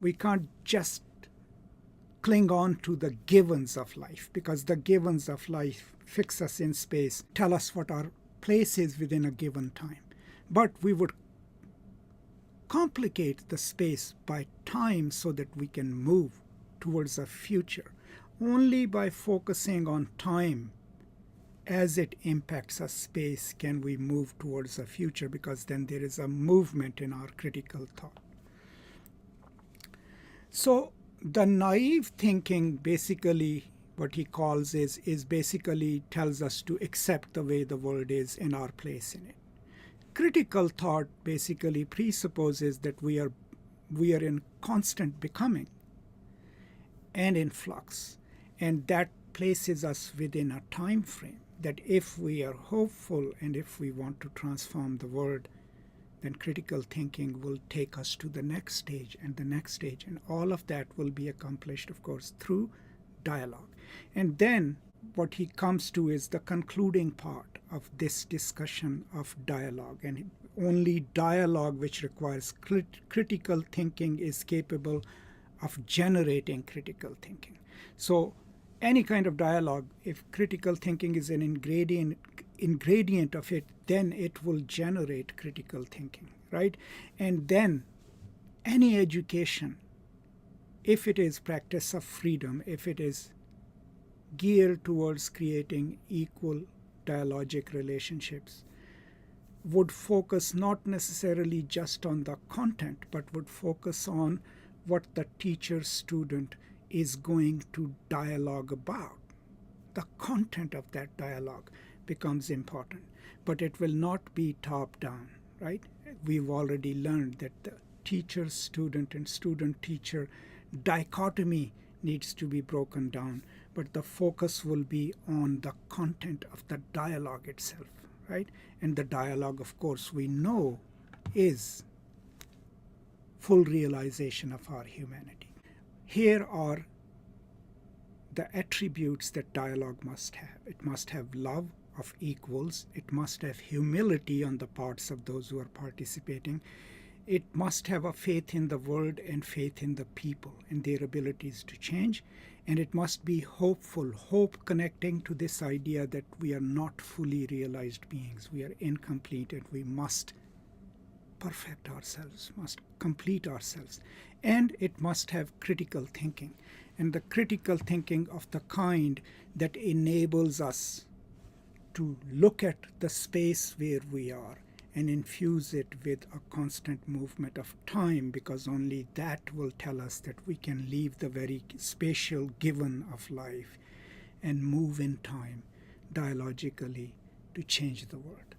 We can't just cling on to the givens of life, because the givens of life fix us in space, tell us what our place is within a given time. But we would complicate the space by time so that we can move towards a future. Only by focusing on time as it impacts a space can we move towards a future, because then there is a movement in our critical thought. So the naive thinking, basically what he calls is basically tells us to accept the way the world is and our place in it. Critical thought basically presupposes that we are in constant becoming and in flux, and that places us within a time frame, that if we are hopeful and if we want to transform the world, then critical thinking will take us to the next stage and the next stage. And all of that will be accomplished, of course, through dialogue. And then what he comes to is the concluding part of this discussion of dialogue. And only dialogue which requires critical thinking is capable of generating critical thinking. So any kind of dialogue, if critical thinking is an ingredient of it, then it will generate critical thinking, right? And then any education, if it is practice of freedom, if it is geared towards creating equal dialogic relationships, would focus not necessarily just on the content, but would focus on what the teacher-student is going to dialogue about. The content of that dialogue becomes important, but it will not be top-down, right? We've already learned that the teacher-student and student-teacher dichotomy needs to be broken down, but the focus will be on the content of the dialogue itself, right? And the dialogue, of course, we know is full realization of our humanity. Here are the attributes that dialogue must have. It must have love of equals. It must have humility on the parts of those who are participating. It must have a faith in the world and faith in the people and their abilities to change. And it must be hopeful, hope connecting to this idea that we are not fully realized beings. We are incomplete and we must perfect ourselves, must complete ourselves. And it must have critical thinking, and the critical thinking of the kind that enables us to look at the space where we are and infuse it with a constant movement of time, because only that will tell us that we can leave the very spatial given of life and move in time dialogically to change the world.